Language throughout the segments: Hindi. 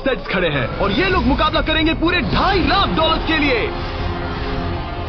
सेट्स खड़े हैं और ये लोग मुकाबला करेंगे पूरे $2.5 लाख के लिए।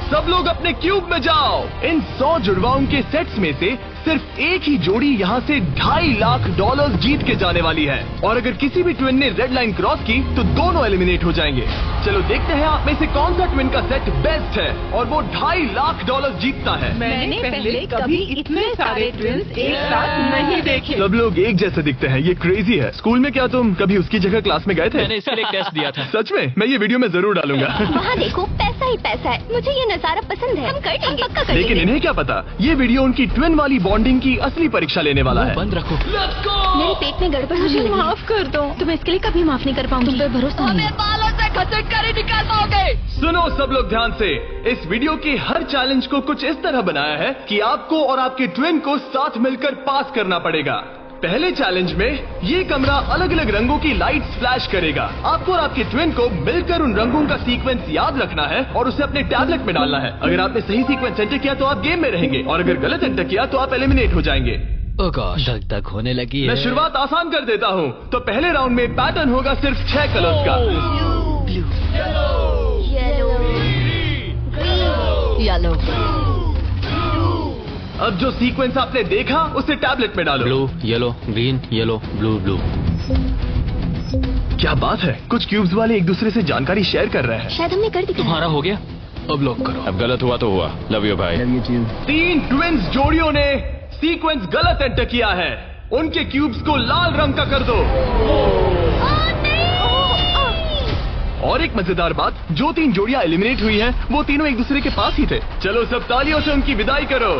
सब लोग अपने क्यूब में जाओ। इन 100 जुड़वाओं के सेट्स में से सिर्फ एक ही जोड़ी यहाँ से $2.5 लाख जीत के जाने वाली है। और अगर किसी भी ट्विन ने रेड लाइन क्रॉस की तो दोनों एलिमिनेट हो जाएंगे। चलो देखते हैं आप में से कौन सा ट्विन का सेट बेस्ट है और वो $2.5 लाख जीतता है। मैंने पहले कभी इतने सारे ट्विन्स एक साथ नहीं देखे। सब लोग एक जैसे दिखते हैं, ये क्रेजी है। स्कूल में क्या तुम कभी उसकी जगह क्लास में गए थे? मैंने इसके लिए टेस्ट दिया था। सच में? मैं ये वीडियो में जरूर डालूंगा। वहाँ देखो, पैसा ही पैसा है। मुझे ये नजारा पसंद है। हम कर लेंगे, पक्का कर लेकिन लेंगे। इन्हें क्या पता, ये वीडियो उनकी ट्विन वाली बॉन्डिंग की असली परीक्षा लेने वाला है। बंद रखो। मेरे पेट में गड़बड़ होने लगी। माफ कर दो। तुम इसके लिए कभी माफ नहीं कर पाऊंगी। तुम पे भरोसा नहीं। बालों से घसीट कर ही निकाल पाओगे। सुनो सब लोग ध्यान से, इस वीडियो के हर चैलेंज को कुछ इस तरह बनाया है कि आपको और आपके ट्विन को साथ मिलकर पास करना पड़ेगा। पहले चैलेंज में ये कमरा अलग अलग रंगों की लाइट्स फ्लैश करेगा। आपको और आपके ट्विन को मिलकर उन रंगों का सीक्वेंस याद रखना है और उसे अपने टैबलेट में डालना है। अगर आपने सही सीक्वेंस एंटर किया तो आप गेम में रहेंगे और अगर गलत एंटर किया तो आप एलिमिनेट हो जाएंगे। ओह गॉश, धक धक होने लगी है। मैं शुरुआत आसान कर देता हूँ। तो पहले राउंड में पैटर्न होगा सिर्फ 6 कलर्स का। येलो। अब जो सीक्वेंस आपने देखा उसे टैबलेट में डालो। Blue, yellow, green, yellow, blue, blue. क्या बात है, कुछ क्यूब्स वाले एक दूसरे से जानकारी शेयर कर रहे हैं। शायद हमने कर दिया। तुम्हारा हो गया, अब लॉक करो। अब गलत हुआ तो हुआ। लव यू भाई। 3 ट्विन्स जोड़ियों ने सीक्वेंस गलत एंटर किया है। उनके क्यूब्स को लाल रंग का कर दो। और एक मजेदार बात, जो 3 जोड़ियां एलिमिनेट हुई हैं, वो तीनों एक दूसरे के पास ही थे। चलो सब तालियों से उनकी विदाई करो।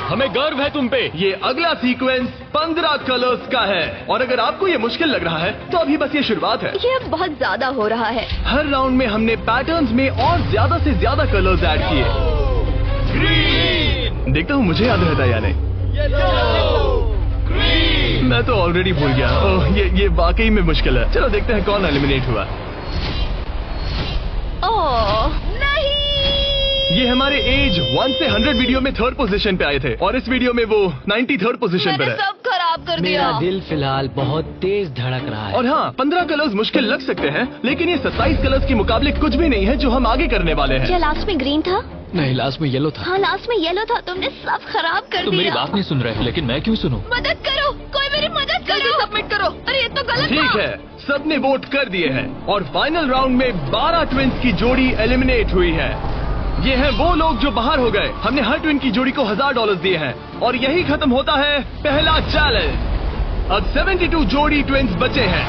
हमें गर्व है तुम पे। ये अगला सीक्वेंस 15 कलर्स का है और अगर आपको ये मुश्किल लग रहा है तो अभी बस ये शुरुआत है। ये अब बहुत ज्यादा हो रहा है। हर राउंड में हमने पैटर्न्स में और ज्यादा से ज्यादा कलर्स ऐड किए। ग्रीन। देखता हूँ मुझे याद रहता है या नहीं। मैं तो ऑलरेडी भूल गया। ओह, ये वाकई में मुश्किल है। चलो देखते हैं कौन एलिमिनेट हुआ। ओह नहीं। ये हमारे एज 1 से 100 वीडियो में 3rd पोजीशन पे आए थे और इस वीडियो में वो 93rd पोजीशन पर है। सब खराब कर दिया। मेरा दिल फिलहाल बहुत तेज धड़क रहा है। और हाँ, 15 कलर्स मुश्किल लग सकते हैं लेकिन ये 27 कलर्स के मुकाबले कुछ भी नहीं है जो हम आगे करने वाले हैं। क्या लास्ट में ग्रीन था? नहीं, लास्ट में येलो था। हाँ लास्ट में येलो था। तुमने सब खराब कर तुम दिया। मेरी बात नहीं सुन रहे, लेकिन मैं क्यों सुनूं? मदद करो, कोई मेरी मदद करो। सबमिट करो। अरे ये तो गलत ठीक था। है, सबने वोट कर दिए हैं और फाइनल राउंड में 12 ट्विन्स की जोड़ी एलिमिनेट हुई है। ये हैं वो लोग जो बाहर हो गए। हमने हर ट्विन की जोड़ी को $1000 दिए हैं और यही खत्म होता है पहला चैलेंज। अब 72 जोड़ी ट्विन्स बचे हैं।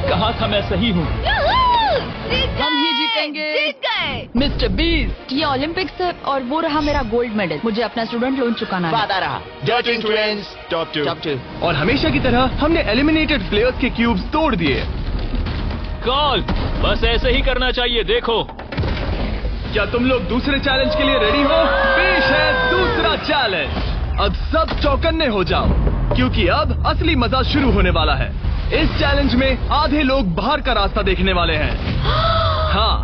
कहा था मैं सही हूँ। हम ही जीतेंगे। जीत गए। मिस्टर बीस्ट, ये ओलंपिक्स है और वो रहा मेरा गोल्ड मेडल। मुझे अपना स्टूडेंट लोन चुकाना है। वादा रहा। Dirty Twins, top 2. और हमेशा की तरह हमने एलिमिनेटेड प्लेयर्स के क्यूब्स तोड़ दिए। कॉल, बस ऐसे ही करना चाहिए। देखो, क्या तुम लोग दूसरे चैलेंज के लिए रेडी हो? पेश है दूसरा चैलेंज। अब सब चौकन्ने हो जाओ क्योंकि अब असली मजा शुरू होने वाला है। इस चैलेंज में आधे लोग बाहर का रास्ता देखने वाले हैं। हाँ,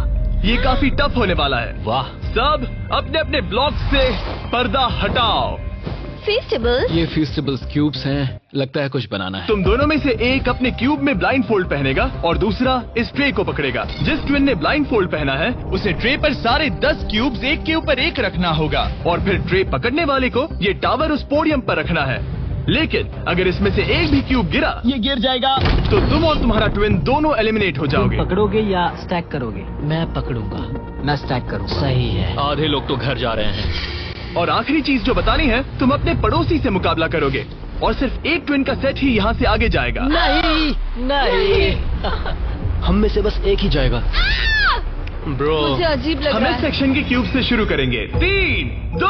ये काफी टफ होने वाला है। वाह। सब अपने अपने ब्लॉक्स से पर्दा हटाओ। फेस्टिवल। ये फेस्टिवल्स क्यूब्स हैं, लगता है कुछ बनाना है। तुम दोनों में से एक अपने क्यूब में ब्लाइंड फोल्ड पहनेगा और दूसरा इस ट्रे को पकड़ेगा। जिस ट्विन ने ब्लाइंड फोल्ड पहना है उसे ट्रे पर सारे 10 क्यूब्स एक के ऊपर एक रखना होगा और फिर ट्रे पकड़ने वाले को ये टावर उस पोडियम पर रखना है। लेकिन अगर इसमें से एक भी क्यूब गिरा, ये गिर जाएगा तो तुम और तुम्हारा ट्विन दोनों एलिमिनेट हो जाओगे। पकड़ोगे या स्टैक करोगे? मैं पकड़ूंगा। मैं स्टैक करूंगा। सही है। आधे लोग तो घर जा रहे हैं। और आखिरी चीज जो बतानी है, तुम अपने पड़ोसी से मुकाबला करोगे और सिर्फ एक ट्विन का सेट ही यहाँ से आगे जाएगा। नहीं, नहीं। हम में से बस एक ही जाएगा। ब्रो, मुझे अजीब लग हम रहा इस है। सेक्शन के क्यूब से शुरू करेंगे। 3, 2,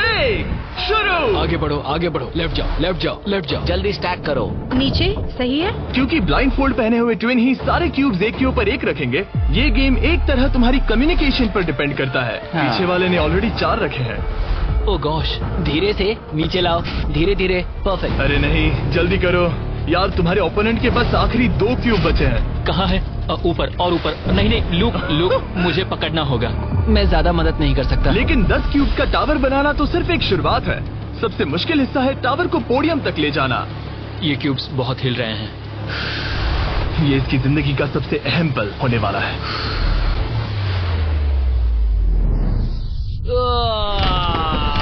1, शुरू। आगे बढ़ो, आगे बढ़ो। लेफ्ट जाओ, लेफ्ट जाओ, लेफ्ट जाओ। जल्दी स्टैक करो। नीचे सही है। क्योंकि ब्लाइंड फोल्ड पहने हुए ट्विन ही सारे क्यूब्स एक के ऊपर एक रखेंगे, ये गेम एक तरह तुम्हारी कम्युनिकेशन पर डिपेंड करता है। हाँ। पीछे वाले ने ऑलरेडी 4 रखे हैं। ओ गॉश, धीरे से नीचे लाओ, धीरे धीरे। परफेक्ट। अरे नहीं, जल्दी करो यार, तुम्हारे ओपोनेंट के पास आखिरी 2 क्यूब बचे हैं। कहाँ है? ऊपर और ऊपर। नहीं नहीं, लुक लुक, मुझे पकड़ना होगा। मैं ज्यादा मदद नहीं कर सकता। लेकिन 10 क्यूब का टावर बनाना तो सिर्फ एक शुरुआत है। सबसे मुश्किल हिस्सा है टावर को पोडियम तक ले जाना। ये क्यूब्स बहुत हिल रहे हैं। ये इसकी जिंदगी का सबसे अहम पल होने वाला है।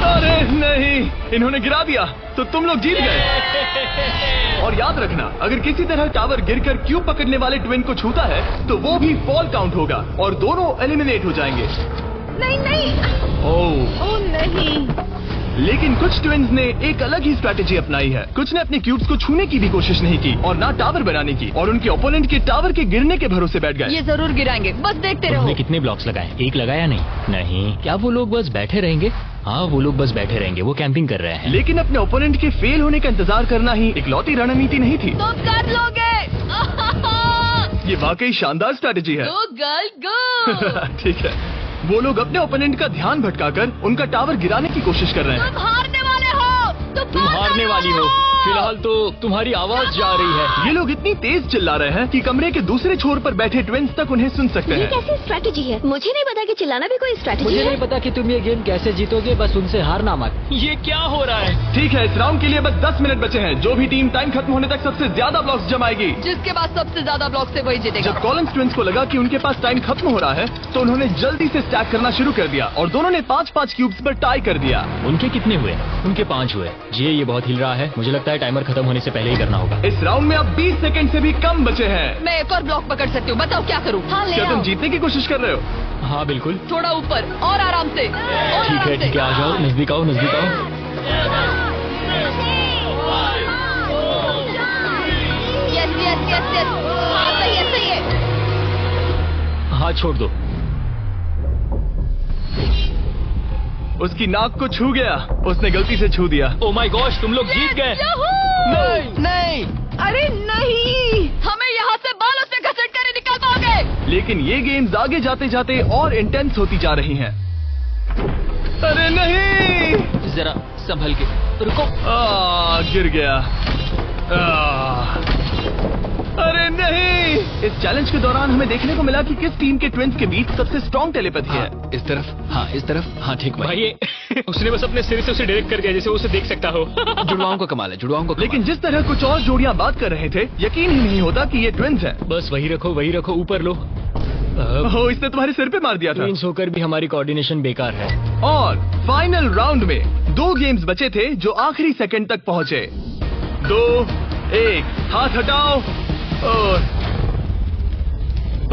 अरे नहीं, इन्होंने गिरा दिया, तो तुम लोग जीत गए। और याद रखना, अगर किसी तरह टावर गिरकर क्यूब पकड़ने वाले ट्विन को छूता है तो वो भी फॉल काउंट होगा और दोनों एलिमिनेट हो जाएंगे। नहीं नहीं, ओह नहीं। लेकिन कुछ ट्विन्स ने एक अलग ही स्ट्रैटेजी अपनाई है। कुछ ने अपने क्यूब्स को छूने की भी कोशिश नहीं की और ना टावर बनाने की, और उनके ओपोनेंट के टावर के गिरने के भरोसे बैठ गए। ये जरूर गिराएंगे, बस देखते रहो। उन्होंने कितने ब्लॉक्स लगाए? एक लगाया नहीं। क्या वो लोग बस बैठे रहेंगे? हाँ, वो लोग बस बैठे रहेंगे, वो कैंपिंग कर रहे हैं। लेकिन अपने ओपोनेंट के फेल होने का इंतजार करना ही इकलौती रणनीति नहीं थी। तुम कर लोगे। ये वाकई शानदार स्ट्रैटेजी है। गो गर्ल गो। ठीक है, वो लोग अपने ओपोनेंट का ध्यान भटकाकर उनका टावर गिराने की कोशिश कर रहे हैं। तुम हारने वाले हो। तुम हारने वाली हो। फिलहाल तो तुम्हारी आवाज जा रही है। ये लोग इतनी तेज चिल्ला रहे हैं कि कमरे के दूसरे छोर पर बैठे ट्विन्स तक उन्हें सुन सकते ये हैं। कैसी स्ट्रैटेजी है? मुझे नहीं पता कि चिल्लाना भी कोई स्ट्रैटेजी मुझे है। नहीं पता कि तुम ये गेम कैसे जीतोगे, बस उनसे हारना मत। ये क्या हो रहा है? ठीक है, इस राउंड के लिए बस 10 मिनट बचे हैं। जो भी टीम टाइम खत्म होने तक सबसे ज्यादा ब्लॉक्स जमाएगी, जिसके पास सबसे ज्यादा ब्लॉक से वही जीतेगा। जब कॉलिंस ट्विन्स को लगा कि उनके पास टाइम खत्म हो रहा है तो उन्होंने जल्दी से स्टैक करना शुरू कर दिया और दोनों ने 5-5 क्यूब्स पर टाई कर दिया। उनके कितने हुए? उनके 5 हुए। ये बहुत हिल रहा है। मुझे लगता है टाइमर खत्म होने से पहले ही करना होगा। इस राउंड में अब 20 सेकंड से भी कम बचे हैं। मैं एक और ब्लॉक पकड़ सकती हूँ, बताओ क्या करूँ? हाँ, ले क्या तुम आओ। जीतने की कोशिश कर रहे हो? हाँ बिल्कुल। थोड़ा ऊपर और आराम से। ठीक है, आ जाओ, नजदीक आओ। यस यस यस यस, सही है। हाथ छोड़ दो। उसकी नाक को छू गया, उसने गलती से छू दिया। ओ माय गॉश, तुम लोग जीत गए। नहीं। अरे नहीं, हमें यहाँ से बालों से घसीट कर ही निकाल पाओगे। लेकिन ये गेम्स आगे जाते जाते और इंटेंस होती जा रही हैं। अरे नहीं, जरा संभल के रुको। गिर गया। अरे नहीं। इस चैलेंज के दौरान हमें देखने को मिला कि किस टीम के ट्विन्स के बीच सबसे स्ट्रॉन्ग टेलीपैथी है। इस तरफ। हाँ ठीक भाई। उसने बस अपने सिर से उसे डायरेक्ट कर दिया जैसे वो उसे देख सकता हो। जुड़वाओं का कमाल है, लेकिन जिस तरह कुछ और जोड़ियां बात कर रहे थे, यकीन ही नहीं होता कि ये ट्विन्स हैं। बस वही रखो, ऊपर लो। ओह, इसने तुम्हारे सिर पे मार दिया था। ट्विन्स होकर भी हमारी कोऑर्डिनेशन बेकार है। और फाइनल राउंड में 2 गेम्स बचे थे जो आखिरी सेकंड तक पहुंचे। 2, 1, हाथ हटाओ।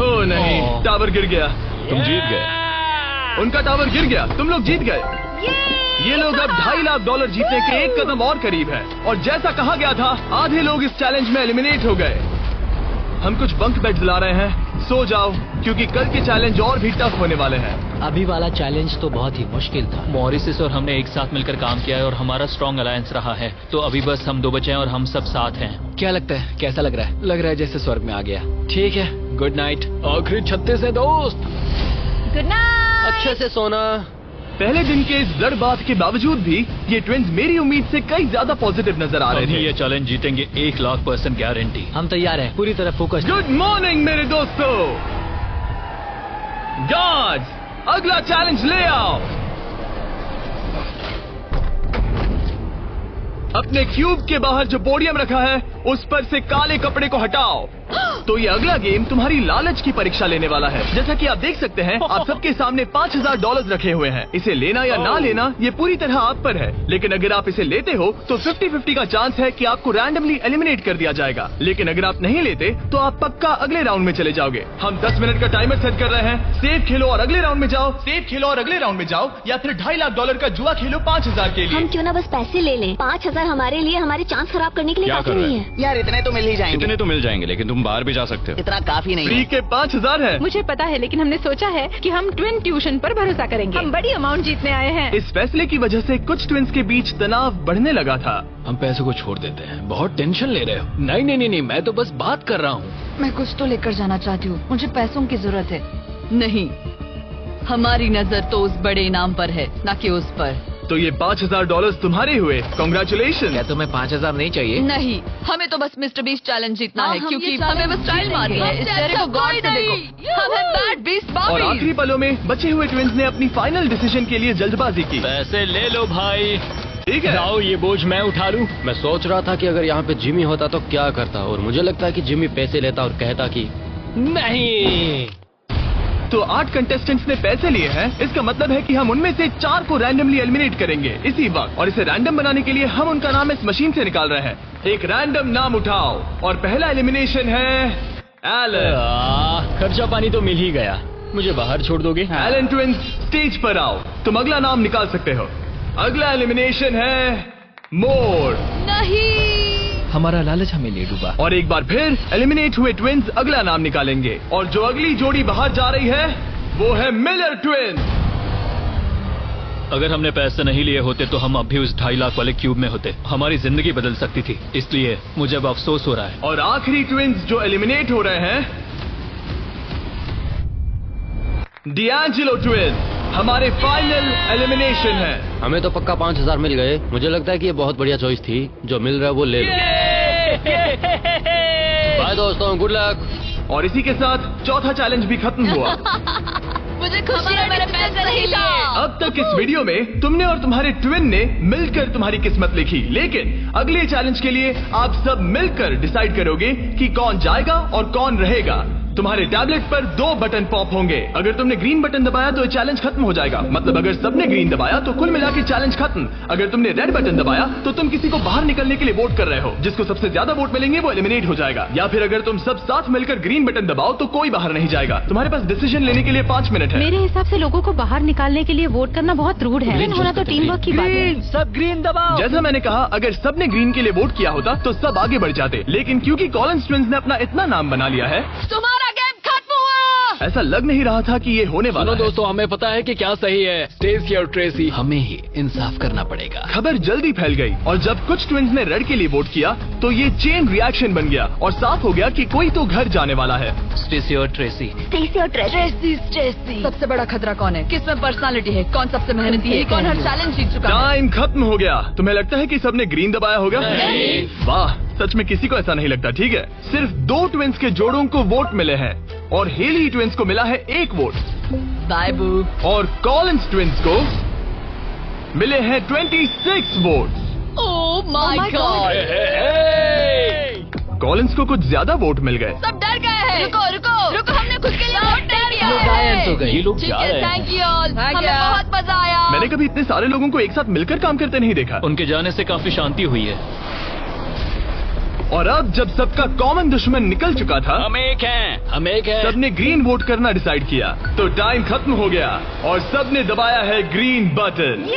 ओह नहीं, टावर गिर गया। तुम जीत गए। उनका टावर गिर गया, तुम लोग जीत गए। ये लोग अब $2.5 लाख जीतने के एक कदम और करीब है। और जैसा कहा गया था, आधे लोग इस चैलेंज में एलिमिनेट हो गए। हम कुछ बंक बेड्स ला रहे हैं, सो जाओ, क्योंकि कल के चैलेंज और भी टफ होने वाले हैं। अभी वाला चैलेंज तो बहुत ही मुश्किल था। मॉरिसस और हमने एक साथ मिलकर काम किया है और हमारा स्ट्रॉन्ग अलायंस रहा है। तो अभी बस हम 2 बचे हैं और हम सब साथ हैं। क्या लगता है, कैसा लग रहा है? लग रहा है जैसे स्वर्ग में आ गया। ठीक है, गुड नाइट। आखिरी 36 है दोस्त। Good night. अच्छे से सोना। पहले दिन के इस जड़ बात के बावजूद भी ये ट्विन्स मेरी उम्मीद से कई ज्यादा पॉजिटिव नजर आ रहे हम थे। ये चैलेंज जीतेंगे, 1,00,000% गारंटी। हम तैयार हैं, पूरी तरह फोकस। गुड मॉर्निंग मेरे दोस्तों। गार्ड्स, अगला चैलेंज ले आओ। अपने क्यूब के बाहर जो पोडियम रखा है उस पर से काले कपड़े को हटाओ। तो ये अगला गेम तुम्हारी लालच की परीक्षा लेने वाला है। जैसा कि आप देख सकते हैं, आप सबके सामने $5,000 रखे हुए हैं। इसे लेना या ना लेना ये पूरी तरह आप पर है। लेकिन अगर आप इसे लेते हो तो 50-50 का चांस है कि आपको रैंडमली एलिमिनेट कर दिया जाएगा। लेकिन अगर आप नहीं लेते तो आप पक्का अगले राउंड में चले जाओगे। हम 10 मिनट का टाइमर सेट कर रहे हैं। सेफ खेलो और अगले राउंड में जाओ, सेफ खेलो और अगले राउंड में जाओ, या फिर $2.5 लाख का जुआ खेलो 5,000 के लिए। हम क्यों ना बस पैसे ले लें? 5,000 हमारे लिए हमारे चांस खराब करने के लिए क्या काफी कर रहे नहीं हैं? है। यार इतने तो मिल ही जाएंगे। इतने तो मिल जाएंगे, लेकिन तुम बाहर भी जा सकते हो। इतना काफी नहीं फ्री है। के 5,000 है। मुझे पता है, लेकिन हमने सोचा है कि हम ट्विन ट्यूशन पर भरोसा करेंगे। हम बड़ी अमाउंट जीतने आए हैं। इस फैसले की वजह से कुछ ट्विन्स के बीच तनाव बढ़ने लगा था। हम पैसों को छोड़ देते हैं, बहुत टेंशन ले रहे हो। नहीं, मैं तो बस बात कर रहा हूँ। मैं कुछ तो लेकर जाना चाहती हूँ, मुझे पैसों की जरूरत है। नहीं, हमारी नजर तो उस बड़े इनाम पर है, न कि उस पर। तो ये $5,000 तुम्हारे हुए। कॉन्ग्रेचुलेशन। क्या तुम्हें 5,000 नहीं चाहिए? नहीं, हमें तो बस मिस्टर बीस्ट चैलेंज जीतना है, हम क्योंकि ये हमें बस challenge स्टाइल मारनी है। इस जीतेंगे। चेहरे को गॉड से देखो, हम हैं बैड बीस्ट और आखिरी बॉबी। पलों में बचे हुए ट्विन्स ने अपनी फाइनल डिसीजन के लिए जल्दबाजी की। पैसे ले लो भाई। ठीक है राव, ये बोझ मैं उठा लूं? मैं सोच रहा था कि अगर यहाँ पे जिमी होता तो क्या करता, और मुझे लगता है कि जिमी पैसे लेता और कहता कि नहीं। तो 8 कंटेस्टेंट्स ने पैसे लिए हैं। इसका मतलब है कि हम उनमें से 4 को रैंडमली एलिमिनेट करेंगे इसी वक्त, और इसे रैंडम बनाने के लिए हम उनका नाम इस मशीन से निकाल रहे हैं। एक रैंडम नाम उठाओ, और पहला एलिमिनेशन है एलन। खर्चा पानी तो मिल ही गया, मुझे बाहर छोड़ दोगे? एलन ट्विंस, स्टेज पर आओ। तुम अगला नाम निकाल सकते हो। अगला एलिमिनेशन है मोर। नहीं, हमारा लालच हमें ले डूबा। और एक बार फिर एलिमिनेट हुए ट्विंस अगला नाम निकालेंगे, और जो अगली जोड़ी बाहर जा रही है वो है मिलर ट्विंस। अगर हमने पैसे नहीं लिए होते तो हम अभी उस 2.5 लाख वाले क्यूब में होते। हमारी जिंदगी बदल सकती थी, इसलिए मुझे अब अफसोस हो रहा है। और आखिरी ट्विंस जो एलिमिनेट हो रहे हैं, डिएंजेलो ट्विंस, हमारे फाइनल एलिमिनेशन है। हमें तो पक्का 5,000 मिल गए। मुझे लगता है कि ये बहुत बढ़िया चॉइस थी। जो मिल रहा है वो ले लो। बाय दोस्तों, गुड लक। और इसी के साथ चौथा चैलेंज भी खत्म हुआ। मुझे खुशी है मेरे पैसे नहीं लिए। अब तक इस वीडियो में तुमने और तुम्हारे ट्विन ने मिलकर तुम्हारी किस्मत लिखी, लेकिन अगले चैलेंज के लिए आप सब मिलकर डिसाइड करोगे कि कौन जाएगा और कौन रहेगा। तुम्हारे टैबलेट पर 2 बटन पॉप होंगे। अगर तुमने ग्रीन बटन दबाया तो चैलेंज खत्म हो जाएगा, मतलब अगर सबने ग्रीन दबाया तो कुल मिला के चैलेंज खत्म। अगर तुमने रेड बटन दबाया तो तुम किसी को बाहर निकलने के लिए वोट कर रहे हो। जिसको सबसे ज्यादा वोट मिलेंगे वो एलिमिनेट हो जाएगा। या फिर अगर तुम सब साथ मिलकर ग्रीन बटन दबाओ तो कोई बाहर नहीं जाएगा। तुम्हारे पास डिसीजन लेने के लिए 5 मिनट है। मेरे हिसाब से लोगों को बाहर निकालने के लिए वोट करना बहुत रूड है। ग्रीन होना तो टीम वर्क की बात है। सब ग्रीन दबाओ। जैसा मैंने कहा, अगर सबने ग्रीन के लिए वोट किया होता तो सब आगे बढ़ जाते, लेकिन क्योंकि कॉलिंस ट्विंस ने अपना इतना नाम बना लिया है, तुम्हारा गेम खत्म हुआ। ऐसा लग नहीं रहा था कि ये होने वाला है। दोस्तों, हमें पता है कि क्या सही है। स्टेसी और ट्रेसी, हमें ही इंसाफ करना पड़ेगा। खबर जल्दी फैल गई, और जब कुछ ट्विंस ने रेड के लिए वोट किया तो ये चेन रिएक्शन बन गया और साफ हो गया कि कोई तो घर जाने वाला है। स्टेसी और ट्रेसी। स्टेसी और ट्रेसी। स्टेसी। सबसे बड़ा खतरा कौन है? किस में पर्सनालिटी है? कौन सबसे मेहनती है? कौन हर चैलेंज जीत चुका है? टाइम खत्म हो गया। तुम्हें लगता है कि सबने ग्रीन दबाया होगा? नहीं। वाह, सच में किसी को ऐसा नहीं लगता। ठीक है, सिर्फ 2 ट्विंस के जोड़ों को वोट मिले हैं, और हेली ट्विंस को मिला है 1 वोट, बाय बू। और कॉलिंस ट्विंस को मिले हैं 26 vote. Oh my God. Collins को कुछ ज्यादा वोट मिल गए। सब डर गए हैं। रुको रुको रुको, हमने खुद के लिए वोट नहीं दिया लोग गायब तो गए। ये लोग ठीक जा है, रहे हैं। Thank you all. हमें बहुत मजा आया। मैंने कभी इतने सारे लोगों को एक साथ मिलकर काम करते नहीं देखा। उनके जाने से काफी शांति हुई है। और अब जब सबका कॉमन दुश्मन निकल चुका था, हम एक हैं। सबने ग्रीन वोट करना डिसाइड किया, तो टाइम खत्म हो गया और सबने दबाया है ग्रीन बटन।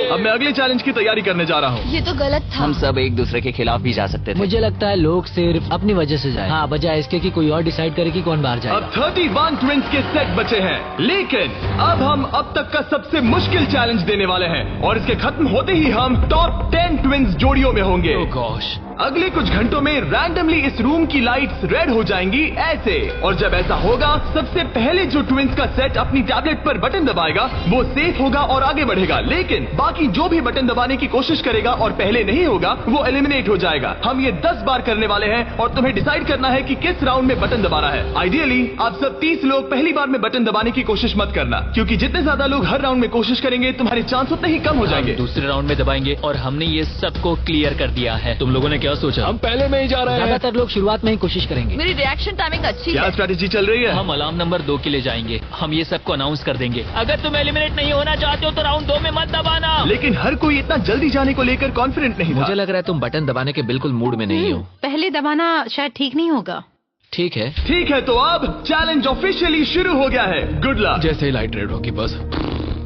अब मैं अगले चैलेंज की तैयारी करने जा रहा हूँ। ये तो गलत था। हम सब एक दूसरे के खिलाफ भी जा सकते थे। मुझे लगता है लोग सिर्फ अपनी वजह से जाए। हाँ, बजाय इसके कि कोई और डिसाइड करे कि कौन बाहर अब जाएगा। 31 ट्विंस के सेट बचे हैं, लेकिन अब हम अब तक का सबसे मुश्किल चैलेंज देने वाले हैं, और इसके खत्म होते ही हम टॉप 10 ट्विंस जोड़ियों में होंगे। Oh gosh। अगले कुछ घंटों में रैंडमली इस रूम की लाइट्स रेड हो जाएंगी ऐसे, और जब ऐसा होगा सबसे पहले जो ट्विंस का सेट अपनी टैबलेट पर बटन दबाएगा वो सेफ होगा और आगे बढ़ेगा, लेकिन बाकी जो भी बटन दबाने की कोशिश करेगा और पहले नहीं होगा वो एलिमिनेट हो जाएगा। हम ये 10 बार करने वाले हैं और तुम्हें डिसाइड करना है कि किस राउंड में बटन दबाना है। आइडियली आप सब 30 लोग पहली बार में बटन दबाने की कोशिश मत करना, क्योंकि जितने ज्यादा लोग हर राउंड में कोशिश करेंगे तुम्हारे चांस उतने ही कम हो जाएंगे। दूसरे राउंड में दबाएंगे, और हमने ये सबको क्लियर कर दिया है। तुम लोगों ने क्या सोचा? हम पहले में ही जा रहे हैं। ज्यादातर लोग शुरुआत में ही कोशिश करेंगे। मेरी रिएक्शन टाइमिंग अच्छी क्या है। स्ट्रैटेजी चल रही है? हम अलार्म नंबर 2 के लिए जाएंगे। हम ये सबको अनाउंस कर देंगे। अगर तुम एलिमिनेट नहीं होना चाहते हो तो राउंड 2 में मत दबाना। लेकिन हर कोई इतना जल्दी जाने को लेकर कॉन्फिडेंट नहीं था। मुझे लग रहा है तुम बटन दबाने के बिल्कुल मूड में नहीं हो। पहले दबाना शायद ठीक नहीं होगा। ठीक है, ठीक है, तो अब चैलेंज ऑफिशियली शुरू हो गया है। Good luck. जैसे ही लाइट रेड होगी बस।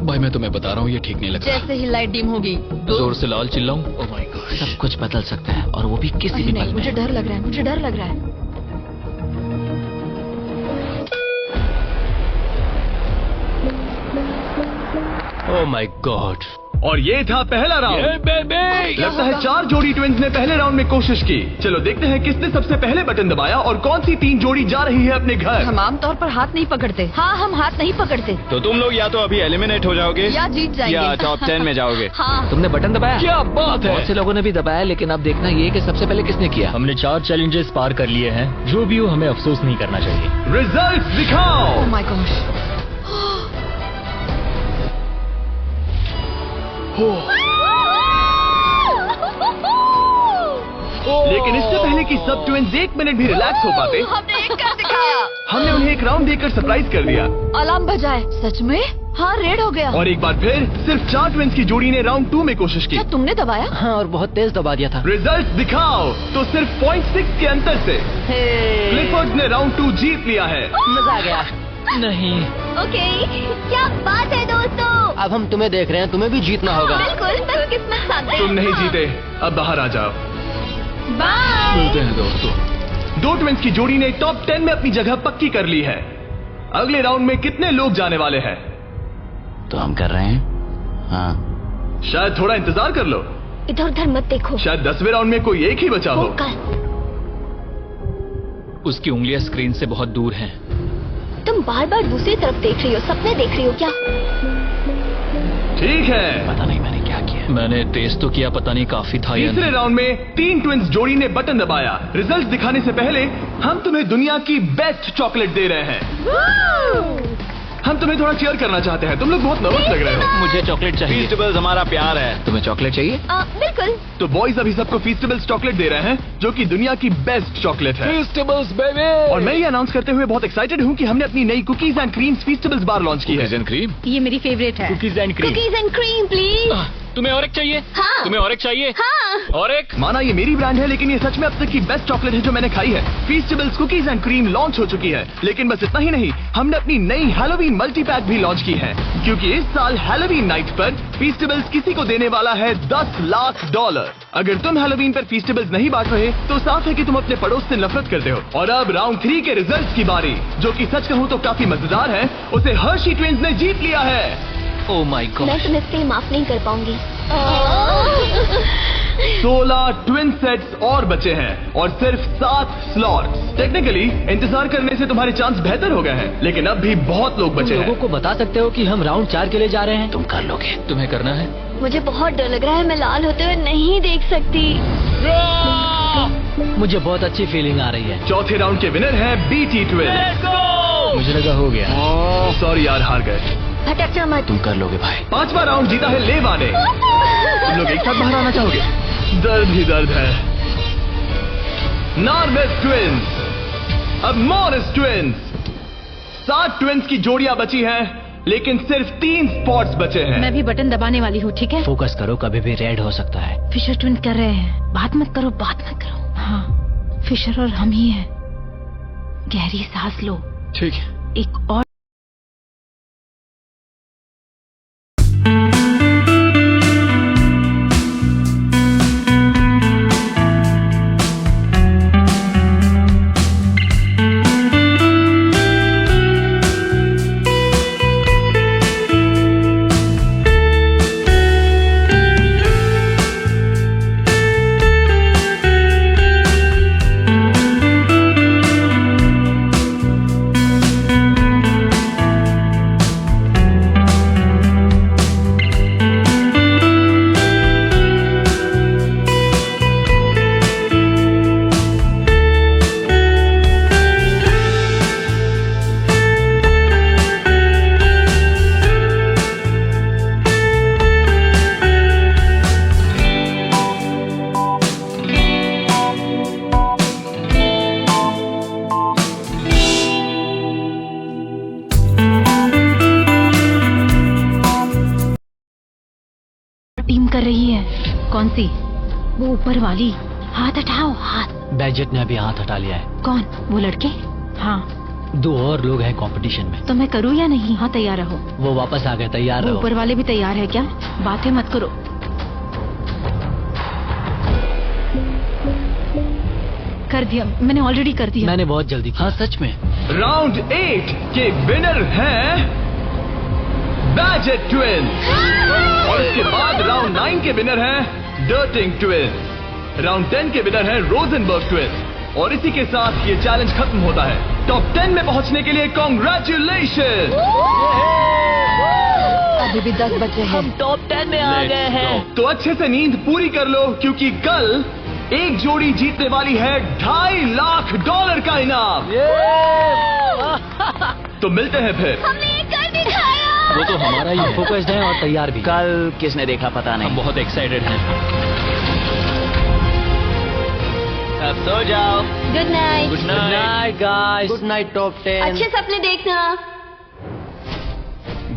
भाई मैं तुम्हें बता रहा हूँ ये ठीक नहीं लगता। जैसे ही लाइट डिम होगी जोर से लाल चिल्लाऊं? ओह माय गॉड। सब कुछ बदल सकता है, और वो भी किसी भी नहीं, पल मुझे में। डर लग रहा है। मुझे डर लग रहा है। ओह माय गॉड। और ये था पहला राउंड। लगता है 4 जोड़ी ट्विंस ने पहले राउंड में कोशिश की। चलो देखते हैं किसने सबसे पहले बटन दबाया और कौन सी 3 जोड़ी जा रही है अपने घर। हम आमतौर पर हाथ नहीं पकड़ते। हाँ, हम हाथ नहीं पकड़ते। तो तुम लोग या तो अभी एलिमिनेट हो जाओगे या जीत जाएंगे। या टॉप 10 में जाओगे। हाँ। तुमने बटन दबाया? क्या बात है। बहुत से लोगों ने भी दबाया, लेकिन अब देखना ये कि सबसे पहले किसने किया। हमने 4 चैलेंजेस पार कर लिए हैं। जो भी हो, हमें अफसोस नहीं करना चाहिए। रिजल्ट दिखाओ। Oh my gosh. कि सब ट्विंस 1 मिनट भी रिलैक्स हो पाते, हमने एक कर दिखाया। हमने उन्हें एक राउंड देकर सरप्राइज कर दिया। अलार्म बजाए। सच में? हाँ, रेड हो गया। और एक बार फिर सिर्फ 4 ट्विंस की जोड़ी ने राउंड 2 में कोशिश की। क्या तुमने दबाया? हाँ, और बहुत तेज दबा दिया था। रिजल्ट दिखाओ। तो सिर्फ 0.6 के अंतर से क्लिफर्ड ने राउंड 2 जीत लिया है। मजा आ गया। नहीं। ओके, क्या बात है दोस्तों। अब हम तुम्हें देख रहे हैं, तुम्हें भी जीतना होगा। बिल्कुल, बस किस्मत साथ दे। तुम नहीं जीते, अब बाहर आ जाओ। बाय। मिलते हैं दोस्तों। 2 ट्विंस की जोड़ी ने टॉप 10 में अपनी जगह पक्की कर ली है। अगले राउंड में कितने लोग जाने वाले हैं? तो हम कर रहे हैं। हाँ, शायद थोड़ा इंतजार कर लो। इधर उधर मत देखो। शायद 10वें राउंड में कोई एक ही बचा हो। उसकी उंगलियां स्क्रीन से बहुत दूर हैं। तुम बार बार दूसरी तरफ देख रही हो, सपने देख रही हो क्या? ठीक है। पता नहीं मैंने क्या किया। मैंने टेस्ट तो किया, पता नहीं काफी था या तीसरे नहीं। राउंड में 3 ट्विंस जोड़ी ने बटन दबाया। रिजल्ट दिखाने से पहले हम तुम्हें दुनिया की बेस्ट चॉकलेट दे रहे हैं। हम तुम्हें थोड़ा चीयर करना चाहते हैं। तुम लोग बहुत नर्वस लग रहे हो। मुझे चॉकलेट चाहिए। फीस्टेबल्स हमारा प्यार है। तुम्हें चॉकलेट चाहिए? बिल्कुल। तो बॉयज अभी सबको फीस्टेबल्स चॉकलेट दे रहे हैं, जो कि दुनिया की बेस्ट चॉकलेट है। फीस्टेबल्स बेबी। और मैं ये अनाउंस करते हुए बहुत एक्साइटेड हूँ कि हमने अपनी नई cookies and cream Feastables bar launch की है। क्रीम। ये मेरी फेवरेट है। Cookies and cream. Cookies and cream please. तुम्हें और एक चाहिए? हाँ। तुम्हें और एक चाहिए? हाँ। और एक? माना ये मेरी ब्रांड है, लेकिन ये सच में अब तक की बेस्ट चॉकलेट है जो मैंने खाई है। फीस्टेबल्स कुकीज एंड क्रीम लॉन्च हो चुकी है, लेकिन बस इतना ही नहीं, हमने अपनी नई हैलोवीन मल्टी पैक भी लॉन्च की है, क्योंकि इस साल हैलोवीन नाइट पर फीस्टेबल्स किसी को देने वाला है $10 लाख। अगर तुम हैलोवीन पर फीस्टेबल्स नहीं बांट रहे, तो साफ है कि तुम अपने पड़ोस से नफरत करते हो। और अब राउंड 3 के रिजल्ट्स की बारी, जो कि सच कहूँ तो काफी मजेदार है। उसे हर्शी ट्विंस ने जीत लिया है। ओह माय गॉड। मैं तुम्हें इसके लिए माफ नहीं कर पाऊंगी। 16 ट्विन सेट्स और बचे हैं और सिर्फ 7 स्लॉट्स। टेक्निकली इंतजार करने से तुम्हारे चांस बेहतर हो गए हैं, लेकिन अब भी बहुत लोग बचे तुम हैं। लोगों को बता सकते हो कि हम राउंड 4 के लिए जा रहे हैं? तुम कर लोगे। तुम्हें करना है? मुझे बहुत डर लग रहा है, मैं लाल होते हुए नहीं देख सकती। मुझे बहुत अच्छी फीलिंग आ रही है। चौथे राउंड के विनर है BT ट्विन। मुझे लगा हो गया। सॉरी यार, हार गए। भटकना मत। तुम कर लोगे भाई। 5वां राउंड जीता है लेवा ने। तुम लोग एक साथ बाहर आना चाहोगे? दर्द ही दर्द है। नॉर्वेस ट्विंस, अब मॉरिस ट्विंस। 7 ट्विंस की जोड़ियां बची हैं, लेकिन सिर्फ 3 स्पॉट्स बचे हैं। मैं भी बटन दबाने वाली हूँ, ठीक है? फोकस करो, कभी भी रेड हो सकता है। फिशर ट्विन कर रहे हैं। बात मत करो, बात मत करो। हाँ, फिशर और हम ही हैं। गहरी सांस लो। ठीक है। एक और टीम कर रही है। कौन सी? वो ऊपर वाली। हाथ हटाओ, हाथ। बैजेट ने अभी हाथ हटा लिया है। कौन? वो लड़के? हाँ। 2 और लोग हैं कंपटीशन में। तो मैं करूँ या नहीं? हाँ, तैयार रहो। वो वापस आ गए, तैयार वो रहो। ऊपर वाले भी तैयार है क्या? बातें मत करो। कर दिया मैंने, ऑलरेडी कर दिया। मैंने बहुत जल्दी किया। हाँ, सच में। राउंड 8 के विनर हैं बैजेट ट्विंस। और इसके बाद राउंड 9 के विनर हैं डर्टिंग ट्विंस। राउंड 10 के विनर हैं रोजनबर्ग ट्विंस। और इसी के साथ ये चैलेंज खत्म होता है। टॉप 10 में पहुंचने के लिए कांग्रेचुलेशन। अभी भी 10 बचे हैं। हम टॉप 10 में आ गए हैं। तो अच्छे से नींद पूरी कर लो, क्योंकि कल एक जोड़ी जीतने वाली है $2.5 लाख का इनाम। तो मिलते हैं फिर। हमने ये कर दिखाया। वो तो हमारा ही है। फोकस्ड हैं और तैयार भी। कल किसने देखा पता हम नहीं। बहुत एक्साइटेड हैं। अब सो जाओ। Good night. Good night guys. Good night top 10। अच्छे सपने देखना।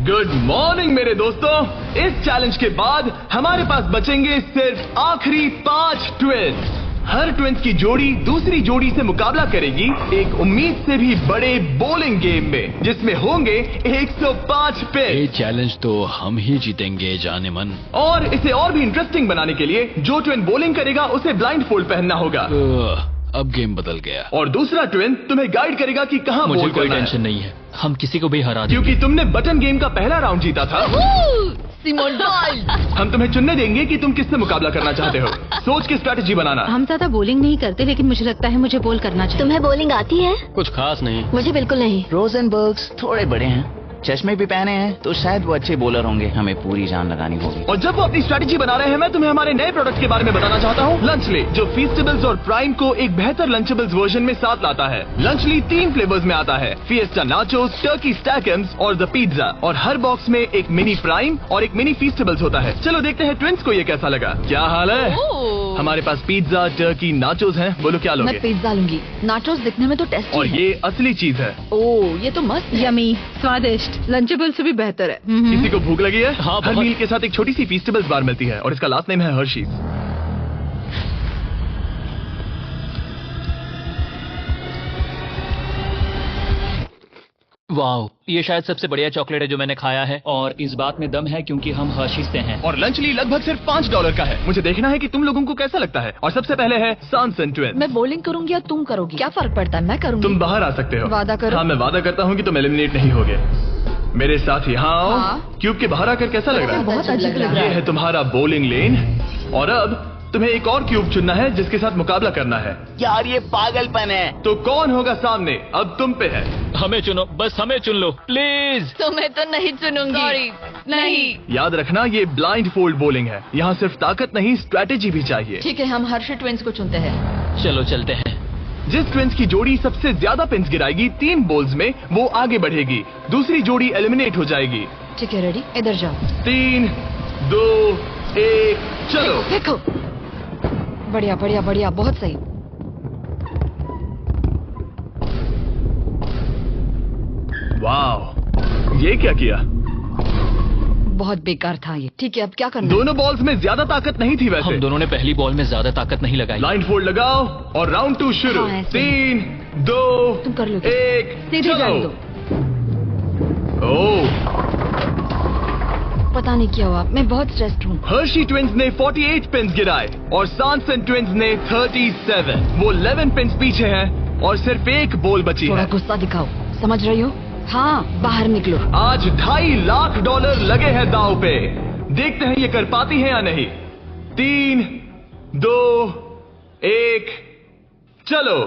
गुड मॉर्निंग मेरे दोस्तों। इस चैलेंज के बाद हमारे पास बचेंगे सिर्फ आखिरी 5 ट्विंस। हर ट्विंस की जोड़ी दूसरी जोड़ी से मुकाबला करेगी एक उम्मीद से भी बड़े बोलिंग गेम में, जिसमें होंगे 105 पिन। ये चैलेंज तो हम ही जीतेंगे जाने मन। और इसे और भी इंटरेस्टिंग बनाने के लिए जो ट्विन बॉलिंग करेगा उसे ब्लाइंड फोल्ड पहनना होगा। अब गेम बदल गया। और दूसरा ट्विन तुम्हें गाइड करेगा कि कहां मुझे बॉल कोई करना है। टेंशन नहीं है, हम किसी को भी हरा देंगे। क्योंकि तुमने बटन गेम का पहला राउंड जीता था। Simone Biles. हम तुम्हें चुनने देंगे कि तुम किससे मुकाबला करना चाहते हो। सोच के स्ट्रैटेजी बनाना। हम ज्यादा बॉलिंग नहीं करते, लेकिन मुझे लगता है मुझे बॉल करना चाहिए। तुम्हें बॉलिंग आती है? कुछ खास नहीं। मुझे बिल्कुल नहीं। रोजनबर्ग्स थोड़े बड़े हैं, चश्मे भी पहने हैं, तो शायद वो अच्छे बॉलर होंगे। हमें पूरी जान लगानी होगी। और जब वो अपनी स्ट्रैटेजी बना रहे हैं, मैं तुम्हें हमारे नए प्रोडक्ट के बारे में बताना चाहता हूँ, लंचली, जो फीस्टेबल्स और प्राइम को एक बेहतर लंचेबल्स वर्जन में साथ लाता है। लंचली 3 फ्लेवर्स में आता है, फिएस्टा नाचोस, टर्की स्टैकम्स और द पिज्जा। और हर बॉक्स में एक मिनी प्राइम और एक मिनी फीस्टेबल्स होता है। चलो देखते हैं ट्विंस को ये कैसा लगा। क्या हाल है? हमारे पास पिज्जा, टर्की, नाचोस हैं। बोलो क्या मैं लोगे? पिज्जा लूंगी। नाचोस दिखने में तो टेस्टी और है। ये असली चीज है। ओह, ये तो मस्त है। यमी, स्वादिष्ट, लंचेबल से भी बेहतर है। किसी को भूख लगी है? हाँ, हर बहुत। मील के साथ एक छोटी सी फीस्टेबल्स बार मिलती है और इसका लास्ट नेम है हर्शीज। वाओ, ये शायद सबसे बढ़िया चॉकलेट है जो मैंने खाया है, और इस बात में दम है क्योंकि हम हर्शीज से हैं। और लंचली लगभग सिर्फ $5 का है। मुझे देखना है कि तुम लोगों को कैसा लगता है। और सबसे पहले है सांसन ट्विन। मैं बॉलिंग करूंगी या तुम करोगी? क्या फर्क पड़ता है? मैं करूंगी। तुम बाहर आ सकते हो। वादा करो। हाँ, मैं वादा करता हूँ कि तुम एलिमिनेट नहीं होगे। मेरे साथ यहाँ आओ। हाँ। क्यूब के बाहर आकर कैसा लग रहा है? बहुत अजीब लग रहा ये है। है तुम्हारा बॉलिंग लेन। और अब तुम्हें एक और क्यूब चुनना है जिसके साथ मुकाबला करना है। यार ये पागलपन है। तो कौन होगा सामने? अब तुम पे है। हमें चुनो, बस हमें चुन लो प्लीज। तुम्हें तो नहीं चुनूंगी। सॉरी, नहीं। याद रखना, ये ब्लाइंड फोल्ड बॉलिंग है। यहाँ सिर्फ ताकत नहीं, स्ट्रैटेजी भी चाहिए। ठीक है, हम हर्षी ट्विंस को चुनते हैं। चलो चलते हैं। जिस ट्विंस की जोड़ी सबसे ज्यादा पिन्स गिराएगी 3 बॉल्स में, वो आगे बढ़ेगी। दूसरी जोड़ी एलिमिनेट हो जाएगी। ठीक है, रेडी? इधर जाओ। 3, 2, 1, चलो। देखो, बढ़िया बढ़िया बढ़िया, बहुत सही। वाह, ये क्या किया? बहुत बेकार था ये। ठीक है, अब क्या करना है? दोनों बॉल्स में ज्यादा ताकत नहीं थी वैसे। हम दोनों ने पहली बॉल में ज्यादा ताकत नहीं लगाई। लाइन फोल्ड लगाओ और राउंड 2 शुरू। हाँ, ऐसे। 3, 2, तुम कर लोगे। 1, सीधे जाने चलो। दो। ओह, पता नहीं क्या हुआ, मैं बहुत स्ट्रेस्ड हूँ। हर्शी ट्विंस ने 48 पिन्स गिराए और सांसन ट्विंस ने 37। वो 11 पिन्स पीछे हैं और सिर्फ एक बॉल बची थोड़ा है। गुस्सा दिखाओ, समझ रही हो? हाँ, बाहर निकलो। आज $2.5 लाख लगे हैं दांव पे। देखते हैं ये कर पाती है या नहीं। 3, 2, 1, चलो।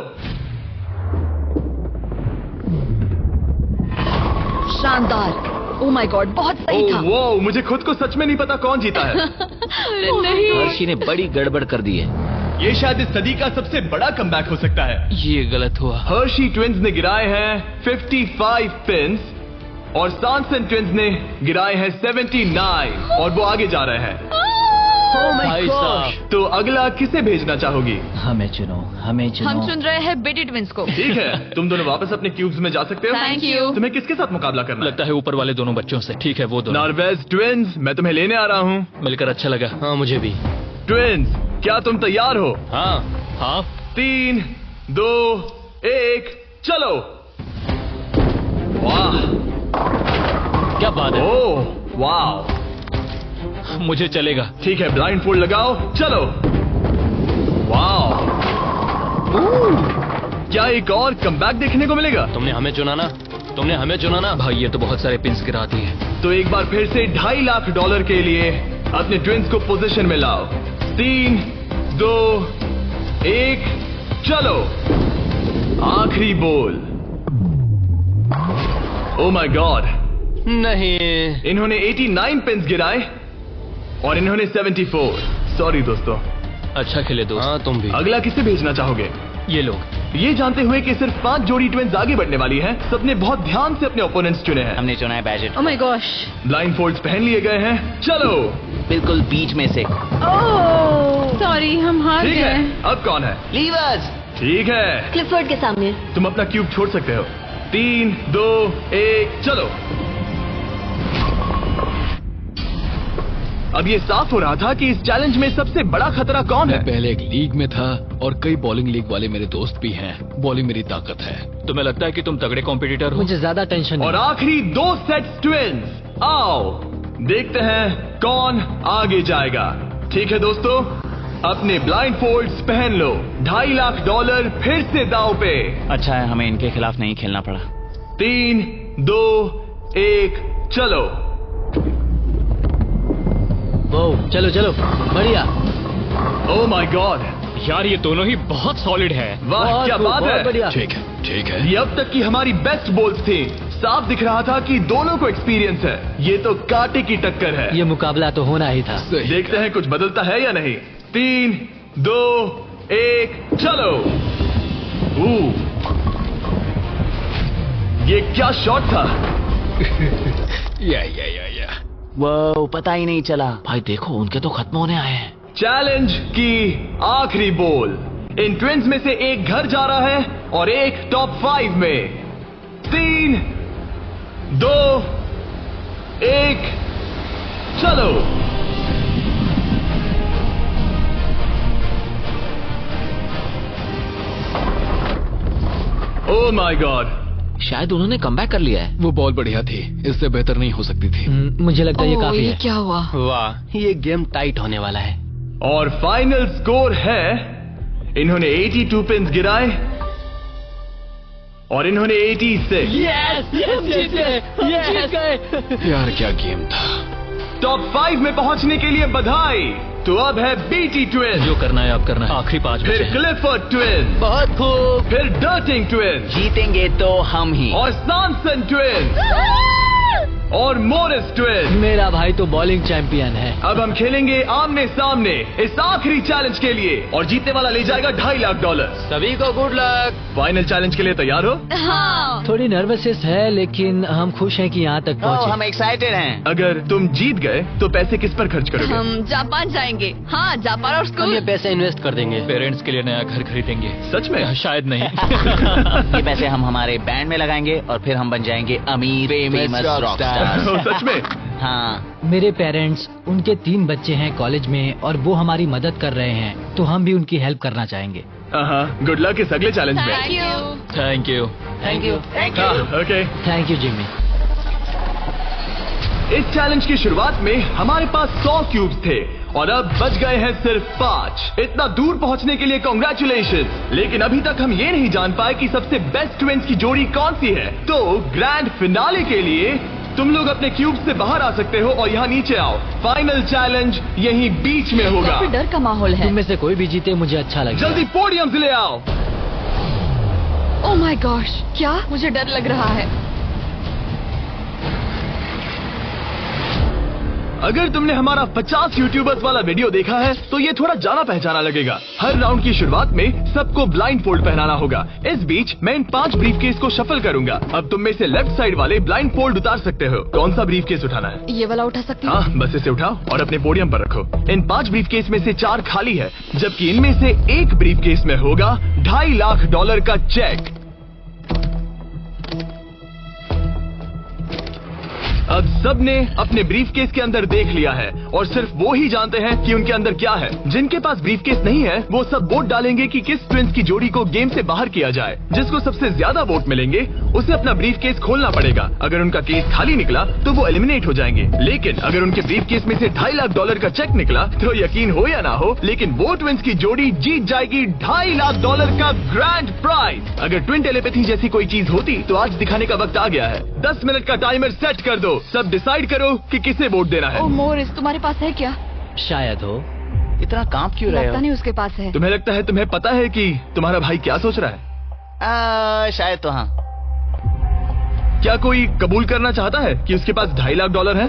शानदार। ओह माय गॉड, बहुत सही था। ओह वो, मुझे खुद को सच में नहीं पता कौन जीता है। नहीं। हर्षी ने बड़ी गड़बड़ कर दी है। ये शायद इस सदी का सबसे बड़ा कमबैक हो सकता है। ये गलत हुआ। हर्शी ट्विंस ने गिराए हैं 55 पिन्स और सांसन ट्विंस ने गिराए हैं 79 और वो आगे जा रहे हैं। भाई साहब, तो अगला किसे भेजना चाहोगी? हमें चुनो, हमें चुनो। हम चुन रहे हैं बेटी ट्विंस को। ठीक है, तुम दोनों वापस अपने क्यूब्स में जा सकते हो। Thank you. तुम्हें किसके साथ मुकाबला करना है? लगता है ऊपर वाले दोनों बच्चों से। ठीक है, वो दोनों। नॉर्वेज ट्विंस, मैं तुम्हें लेने आ रहा हूँ। मिलकर अच्छा लगा। हाँ, मुझे भी। ट्विंस, क्या तुम तैयार हो? हाँ। हाँ, 3, 2, 1, चलो। वाह, क्या बात है। ओह वाह, मुझे चलेगा। ठीक है, ब्लाइंड फोल्ड लगाओ, चलो। वाह, क्या एक और कमबैक देखने को मिलेगा? तुमने हमें चुना ना, तुमने हमें चुना ना। भाई ये तो बहुत सारे पिन्स गिरा दिए। तो एक बार फिर से $2.5 लाख के लिए अपने ट्विंस को पोजीशन में लाओ। 3, 2, 1, चलो। आखिरी बॉल। ओह माय गॉड, नहीं। इन्होंने 89 पिन्स गिराए और इन्होंने 74। सॉरी दोस्तों। अच्छा खेले दोस्त। हाँ, तुम भी। अगला किसे भेजना चाहोगे? ये लोग ये जानते हुए कि सिर्फ 5 जोड़ी ट्विंस आगे बढ़ने वाली हैं, सबने बहुत ध्यान से अपने ओपोनेंट्स चुने हैं। हमने चुना है बैजेट। Oh my gosh. ब्लाइंडफोल्ड्स पहन लिए गए हैं। चलो बिल्कुल बीच में से। ओह सॉरी, हम हार ठीक गए। है, अब कौन है? लीवर्स। ठीक है, क्लिफोर्ड के सामने। तुम अपना क्यूब छोड़ सकते हो। 3, 2, 1 चलो। अब ये साफ हो रहा था कि इस चैलेंज में सबसे बड़ा खतरा कौन है। मैं पहले एक लीग में था और कई बॉलिंग लीग वाले मेरे दोस्त भी हैं। बॉलिंग मेरी ताकत है। तुम्हें लगता है कि तुम तगड़े कॉम्पिटिटर हो? मुझे ज्यादा टेंशन और आखिरी 2 सेट्स ट्विंस। आओ देखते हैं कौन आगे जाएगा। ठीक है दोस्तों, अपने ब्लाइंडफोल्ड्स पहन लो। $2.5 लाख फिर से दांव पे। अच्छा है हमें इनके खिलाफ नहीं खेलना पड़ा। 3, 2, 1 चलो। ओह चलो चलो, बढ़िया। ओह माय गॉड, यार ये दोनों ही बहुत सॉलिड है। वाह क्या बात है। बढ़िया। ठीक है। ये अब तक की हमारी बेस्ट बॉल्स थी। साफ दिख रहा था कि दोनों को एक्सपीरियंस है। ये तो कांटे की टक्कर है। ये मुकाबला तो होना ही था। सही। देखते हैं कुछ बदलता है या नहीं। 3, 2, 1 चलो। ये क्या शॉट था। या वो पता ही नहीं चला। भाई देखो उनके तो खत्म होने आए हैं। चैलेंज की आखिरी बॉल। इन ट्विंस में से एक घर जा रहा है और एक टॉप 5 में। 3, 2, 1 चलो। ओह माय गॉड, शायद उन्होंने कमबैक कर लिया है। वो बॉल बढ़िया थी, इससे बेहतर नहीं हो सकती थी। मुझे लगता है ये ओह, काफी ये है। क्या हुआ? वाह, ये गेम टाइट होने वाला है। और फाइनल स्कोर है, इन्होंने 82 पिन्स गिराए और इन्होंने 86। जीत गए। यार क्या गेम था। टॉप 5 में पहुंचने के लिए बधाई। तो अब है बीटी ट्विंस, जो करना है आप करना है। आखिरी 5 फिर बचे हैं। क्लिफोर्ड ट्विंस, बहुत खूब। फिर डर्टिंग ट्विंस जीतेंगे तो हम ही। और सैमसन ट्विंस और मोरिस ट्विंस। मेरा भाई तो बॉलिंग चैंपियन है। अब हम खेलेंगे आमने सामने इस आखिरी चैलेंज के लिए और जीतने वाला ले जाएगा $2.5 लाख। सभी को गुड लक। फाइनल चैलेंज के लिए तैयार हो? हाँ। थोड़ी नर्वसनेस है लेकिन हम खुश हैं कि यहाँ तक पहुँचे। हम एक्साइटेड हैं। अगर तुम जीत गए तो पैसे किस पर खर्च करोगे? हम जापान जाएंगे। हाँ, जापान और हम ये स्कूल। पैसे इन्वेस्ट कर देंगे। पेरेंट्स के लिए नया घर खरीदेंगे। सच में? शायद नहीं। ये पैसे हम हमारे बैंड में लगाएंगे और फिर हम बन जाएंगे अमीर फेमस रॉक स्टार्स। ओह, सच में? हाँ। मेरे पेरेंट्स, उनके 3 बच्चे हैं कॉलेज में और वो हमारी मदद कर रहे हैं, तो हम भी उनकी हेल्प करना चाहेंगे। गुड लक इस अगले चैलेंज में। Thank you. Thank you. Thank you. Okay. Thank you Jimmy. इस चैलेंज की शुरुआत में हमारे पास 100 क्यूब्स थे और अब बच गए हैं सिर्फ 5। इतना दूर पहुंचने के लिए कांग्रेचुलेशन। लेकिन अभी तक हम ये नहीं जान पाए कि सबसे बेस्ट ट्विंस की जोड़ी कौन सी है। तो ग्रैंड फिनाले के लिए तुम लोग अपने क्यूब्स से बाहर आ सकते हो और यहाँ नीचे आओ। फाइनल चैलेंज यहीं बीच में होगा। काफी डर का माहौल है। तुम में से कोई भी जीते मुझे अच्छा लगेगा। जल्दी पोडियम से ले आओ। ओह माय गॉश, क्या? मुझे डर लग रहा है। अगर तुमने हमारा 50 यूट्यूबर्स वाला वीडियो देखा है तो ये थोड़ा जाना पहचाना लगेगा। हर राउंड की शुरुआत में सबको ब्लाइंड फोल्ड पहनाना होगा। इस बीच मैं इन 5 ब्रीफकेस को शफल करूंगा। अब तुम में से लेफ्ट साइड वाले ब्लाइंड फोल्ड उतार सकते हो। कौन सा ब्रीफकेस उठाना है? ये वाला उठा सकती हूँ? हाँ, बस इसे उठाओ और अपने पोडियम पर रखो। इन 5 ब्रीफकेस में से 4 खाली है, जबकि इनमें से एक ब्रीफकेस में होगा $2.5 लाख का चेक। अब सबने अपने ब्रीफकेस के अंदर देख लिया है और सिर्फ वो ही जानते हैं कि उनके अंदर क्या है। जिनके पास ब्रीफकेस नहीं है वो सब वोट डालेंगे कि किस ट्विंस की जोड़ी को गेम से बाहर किया जाए। जिसको सबसे ज्यादा वोट मिलेंगे उसे अपना ब्रीफकेस खोलना पड़ेगा। अगर उनका केस खाली निकला तो वो एलिमिनेट हो जाएंगे। लेकिन अगर उनके ब्रीफकेस में से $2.5 लाख का चेक निकला तो यकीन हो या ना हो, लेकिन वो ट्विंस की जोड़ी जीत जाएगी $2.5 लाख का ग्रैंड प्राइज। अगर ट्विन टेलीपैथी जैसी कोई चीज होती तो आज दिखाने का वक्त आ गया है। 10 मिनट का टाइमर सेट कर दो। सब डिसाइड करो कि किसे वोट देना है। ओह मोरिस, तुम्हारे पास है क्या? शायद हो। इतना कांप क्यों रहे लगता हो? नहीं उसके पास है। तुम्हें लगता है तुम्हें पता है कि तुम्हारा भाई क्या सोच रहा है? शायद तो हाँ। क्या कोई कबूल करना चाहता है कि उसके पास $2.5 लाख है?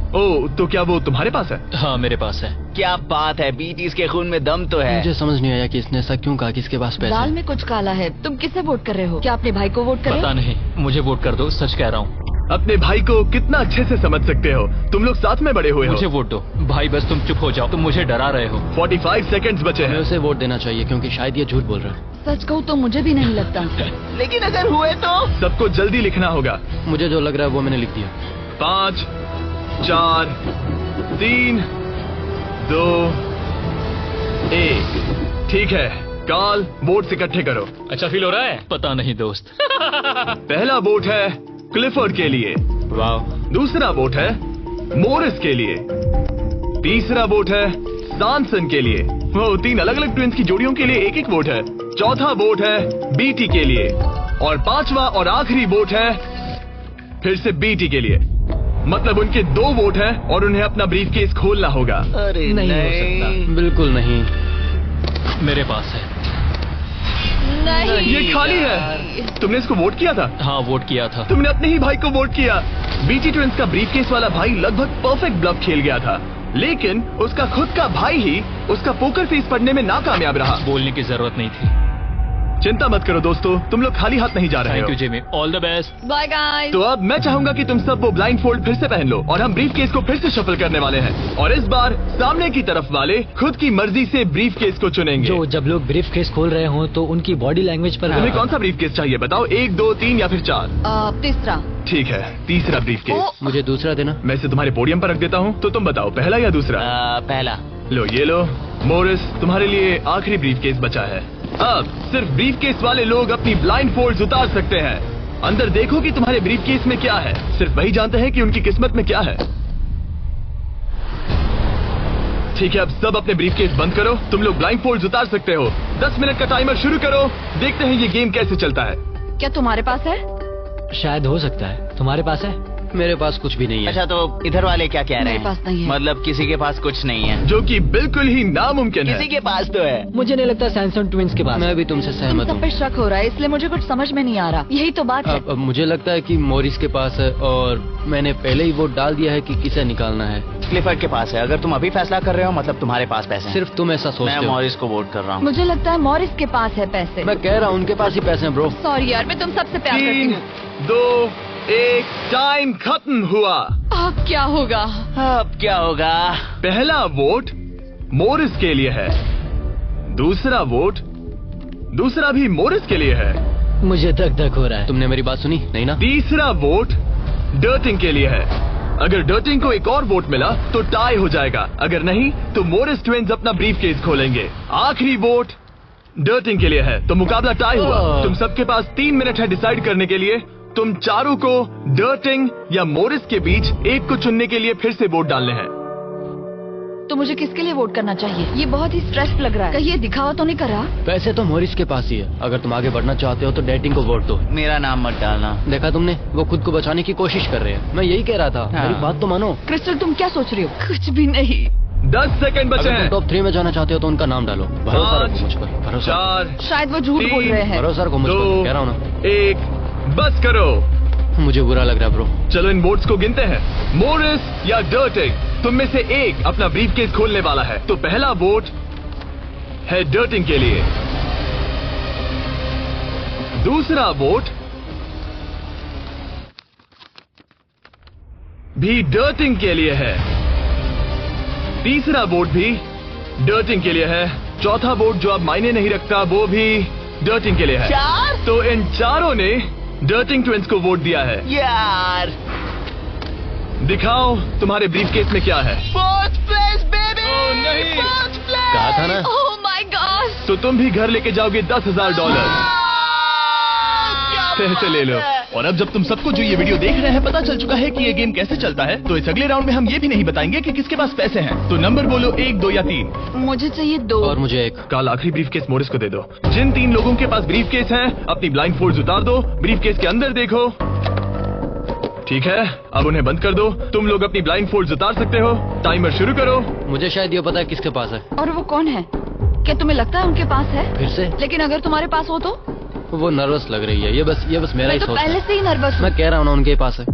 ओ, तो क्या वो तुम्हारे पास है? हाँ मेरे पास है। क्या बात है, बीटीज के खून में दम तो है। मुझे समझ नहीं आया कि इसने ऐसा क्यों कहा कि इसके पास पैसे दाल हैं। में कुछ काला है। तुम किसे वोट कर रहे हो? क्या अपने भाई को वोट कर रहे पता हो? नहीं, मुझे वोट कर दो, सच कह रहा हूँ। अपने भाई को कितना अच्छे से समझ सकते हो, तुम लोग साथ में बड़े हुए मुझे हो। वोट दो भाई, बस तुम चुप हो जाओ, तुम मुझे डरा रहे हो। 45 सेकंड्स बचे हमें हैं। उसे वोट देना चाहिए क्योंकि शायद ये झूठ बोल रहा है। सच कहूँ तो मुझे भी नहीं लगता। लेकिन अगर हुए तो? सबको जल्दी लिखना होगा। मुझे जो लग रहा है वो मैंने लिख दिया। 5 4 3 2 1। ठीक है, कार्ल वोट्स इकट्ठे करो। अच्छा फील हो रहा है? पता नहीं दोस्त। पहला वोट है क्लिफर्ड के लिए, वाह। दूसरा वोट है मोरिस के लिए, तीसरा वोट है सैमसन के लिए। वो 3 अलग अलग ट्विंस की जोड़ियों के लिए एक एक वोट है। चौथा वोट है बीटी के लिए और 5वां और आखिरी वोट है फिर से बीटी के लिए। मतलब उनके 2 वोट हैं और उन्हें अपना ब्रीफकेस खोलना होगा। अरे नहीं हो सकता, बिल्कुल नहीं। मेरे पास है। नहीं, ये खाली है। तुमने इसको वोट किया था? हाँ वोट किया था। तुमने अपने ही भाई को वोट किया। बीटी ट्विंस का ब्रीफकेस वाला भाई लगभग परफेक्ट ब्लफ खेल गया था, लेकिन उसका खुद का भाई ही उसका पोकर फेस पढ़ने में नाकामयाब रहा। बोलने की जरूरत नहीं थी। चिंता मत करो दोस्तों, तुम लोग खाली हाथ नहीं जा रहे थैंक हो। You Jimmy, all the best. Bye guys. तो अब मैं चाहूंगा कि तुम सब वो ब्लाइंड फोल्ड फिर से पहन लो और हम ब्रीफ केस को फिर से शफल करने वाले हैं। और इस बार सामने की तरफ वाले खुद की मर्जी से ब्रीफ केस को चुनेंगे। जो जब लोग ब्रीफ केस खोल रहे हो तो उनकी बॉडी लैंग्वेज पर तुम्हें कौन सा ब्रीफ केस चाहिए बताओ? 1 2 3 या फिर 4? तीसरा। ठीक है, तीसरा ब्रीफ केस। मुझे दूसरा देना। मैं इसे तुम्हारे पोडियम पर रख देता हूँ, तो तुम बताओ पहला या दूसरा? पहला। लो ये लो मोरिस, तुम्हारे लिए आखिरी ब्रीफ केस बचा है। अब सिर्फ ब्रीफ केस वाले लोग अपनी ब्लाइंड फोल्ड्स उतार सकते हैं। अंदर देखो कि तुम्हारे ब्रीफ केस में क्या है। सिर्फ वही जानते हैं कि उनकी किस्मत में क्या है। ठीक है, अब सब अपने ब्रीफ केस बंद करो। तुम लोग ब्लाइंड फोल्ड्स उतार सकते हो। 10 मिनट का टाइमर शुरू करो। देखते हैं ये गेम कैसे चलता है। क्या तुम्हारे पास है? शायद हो सकता है। तुम्हारे पास है? मेरे पास कुछ भी नहीं है। अच्छा तो इधर वाले क्या कह रहे मेरे हैं? पास नहीं है। मतलब किसी के पास कुछ नहीं है? जो कि बिल्कुल ही नामुमकिन है। किसी के पास तो है। मुझे नहीं लगता सैमसंग ट्विंस के पास। मैं भी तुमसे तुम सहमत सब हूँ। पे शक हो रहा है, इसलिए मुझे कुछ समझ में नहीं आ रहा। यही तो बात है। अब मुझे लगता है कि मोरिस के पास है और मैंने पहले ही वोट डाल दिया है कि किसे निकालना है। क्लिफर्ड के पास है। अगर तुम अभी फैसला कर रहे हो मतलब तुम्हारे पास पैसे हैं। सिर्फ तुम ऐसा मैं सोचते हो। मॉरिस को वोट कर रहा हूँ। मुझे लगता है मॉरिस के पास है पैसे। मैं कह रहा हूँ उनके पास ही पैसे हैं ब्रो। सॉरी यार, मैं तुम सबसे प्यार करती 3 हूँ। 2 1 टाइम खत्म हुआ। अब क्या होगा? अब क्या होगा? पहला वोट मोरिस के लिए है, दूसरा वोट दूसरा भी मोरिस के लिए है, मुझे धक धक हो रहा है। तुमने मेरी बात सुनी नहीं ना? तीसरा वोट डर्टिंग के लिए है। अगर डर्टिंग को एक और वोट मिला तो टाई हो जाएगा, अगर नहीं तो मोरिस ट्विंस अपना ब्रीफ केस खोलेंगे। आखिरी वोट डर्टिंग के लिए है, तो मुकाबला टाई हुआ। तुम सबके पास 3 मिनट है डिसाइड करने के लिए। तुम चारों को डर्टिंग या मोरिस के बीच एक को चुनने के लिए फिर से वोट डालने हैं। तो मुझे किसके लिए वोट करना चाहिए? ये बहुत ही स्ट्रेस लग रहा है। कहीं ये दिखावा तो नहीं कर रहा? पैसे तो मोरिस के पास ही है। अगर तुम आगे बढ़ना चाहते हो तो डेटिंग को वोट दो। मेरा नाम मत डालना। देखा तुमने, वो खुद को बचाने की कोशिश कर रहे हैं। मैं यही कह रहा था। हाँ। मेरी बात तो मानो। क्रिस्टल तुम क्या सोच रही हो? कुछ भी नहीं। 10 सेकंड बचे अगर हैं। तुम टॉप 3 में जाना चाहते हो तो उनका नाम डालो। भरोसा रखो मुझ पर। भरोसा 4 शायद वो झूठ बोल रहे हैं। भरोसा रखो मुझ पर, कह रहा हूँ ना। 1 बस करो। मुझे बुरा लग रहा है ब्रो। चलो इन वोट्स को गिनते हैं। मोरिस या डर्टिंग, तुम में से एक अपना ब्रीफकेस खोलने वाला है। तो पहला वोट है डर्टिंग के लिए, दूसरा वोट भी डर्टिंग के लिए है, तीसरा वोट भी डर्टिंग के लिए है, चौथा वोट जो अब मायने नहीं रखता वो भी डर्टिंग के लिए है। 4? तो इन चारों ने डर्टिंग ट्विंस को वोट दिया है। यार दिखाओ तुम्हारे ब्रीफकेस में क्या है। Fourth place baby. ओह, नहीं। Fourth place. कहा था ना। Oh my god. तो तुम भी घर लेके जाओगे $10,000। पैसे ले लो। और अब जब तुम सबको जो ये वीडियो देख रहे हैं पता चल चुका है कि ये गेम कैसे चलता है, तो इस अगले राउंड में हम ये भी नहीं बताएंगे कि किसके पास पैसे हैं। तो नंबर बोलो 1 2 या 3। मुझे चाहिए 2। और मुझे 1। कल आखिरी ब्रीफकेस मोरिस को दे दो। जिन 3 लोगों के पास ब्रीफकेस हैं अपनी ब्लाइंड फोल्ड्स उतार दो, ब्रीफकेस के अंदर देखो। ठीक है, अब उन्हें बंद कर दो। तुम लोग अपनी ब्लाइंड फोल्ड्स उतार सकते हो। टाइमर शुरू करो। मुझे शायद ये पता है किसके पास है। और वो कौन है? क्या तुम्हें लगता है उनके पास है? फिर से लेकिन अगर तुम्हारे पास हो तो? वो नर्वस लग रही है। ये बस मेरा मैं ही तो सोच पहले है। से ही नर्वस हूँ। मैं कह रहा हूँ ना उनके पास है।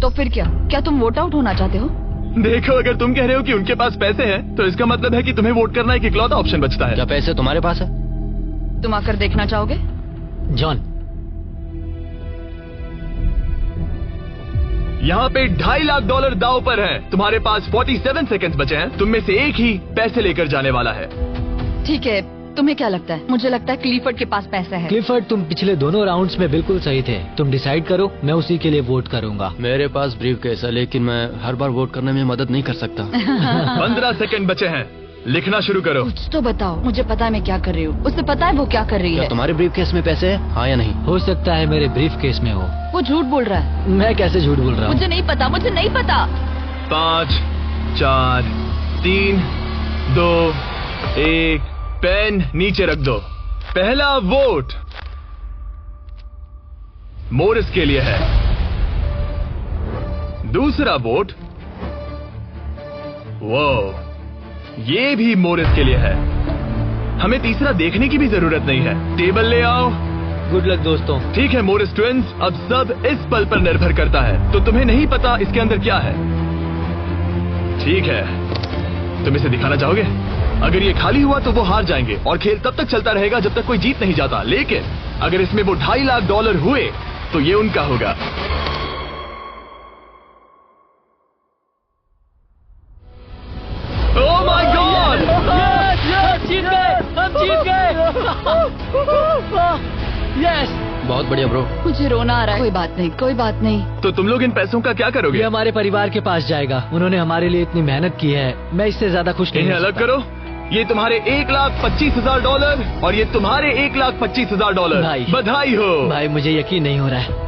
तो फिर क्या तुम वोट आउट होना चाहते हो? देखो, अगर तुम कह रहे हो कि उनके पास पैसे हैं, तो इसका मतलब है कि तुम्हें वोट करना एक इकलौता ऑप्शन बचता है। क्या पैसे तुम्हारे पास है? तुम आकर देखना चाहोगे? जॉन, यहाँ पे $2.5 लाख दाव पर है। तुम्हारे पास 47 सेकंड्स बचे हैं। तुम में से एक ही पैसे लेकर जाने वाला है। ठीक है, तुम्हें क्या लगता है? मुझे लगता है क्लिफर्ड के पास पैसा है। क्लिफर्ड, तुम पिछले दोनों राउंड्स में बिल्कुल सही थे। तुम डिसाइड करो, मैं उसी के लिए वोट करूंगा। मेरे पास ब्रीफ केस है, लेकिन मैं हर बार वोट करने में मदद नहीं कर सकता। 15 सेकंड बचे हैं। लिखना शुरू करो। कुछ तो बताओ। मुझे पता है मैं क्या कर रही हूँ। उसे पता है वो क्या कर रही क्या है। तुम्हारे ब्रीफ केस में पैसे है? हाँ या नहीं? हो सकता है मेरे ब्रीफ केस में हो। वो झूठ बोल रहा है। मैं कैसे झूठ बोल रहा हूँ? मुझे नहीं पता, मुझे नहीं पता। 5, 4, 3, 2, 1। पेन नीचे रख दो। पहला वोट मोरिस के लिए है। दूसरा वोट, वो ये भी मोरिस के लिए है। हमें तीसरा देखने की भी जरूरत नहीं है। टेबल ले आओ। गुड लक दोस्तों। ठीक है मोरिस ट्विंस, अब सब इस पल पर निर्भर करता है। तो तुम्हें नहीं पता इसके अंदर क्या है। ठीक है, तुम इसे दिखाना चाहोगे? अगर ये खाली हुआ तो वो हार जाएंगे और खेल तब तक चलता रहेगा जब तक कोई जीत नहीं जाता। लेकिन अगर इसमें वो $2.5 लाख हुए तो ये उनका होगा। ओह माय गॉड! जीत गए, हम जीत गए। यस। बहुत बढ़िया ब्रो। मुझे रोना आ रहा है। कोई बात नहीं, कोई बात नहीं। तो तुम लोग इन पैसों का क्या करोगे? ये हमारे परिवार के पास जाएगा। उन्होंने हमारे लिए इतनी मेहनत की है, मैं इससे ज्यादा खुश नहीं इन्हें हो अलग सकता। करो। ये तुम्हारे $1,25,000 और ये तुम्हारे $1,25,000। भाई। बधाई हो। भाई, मुझे यकीन नहीं हो रहा है।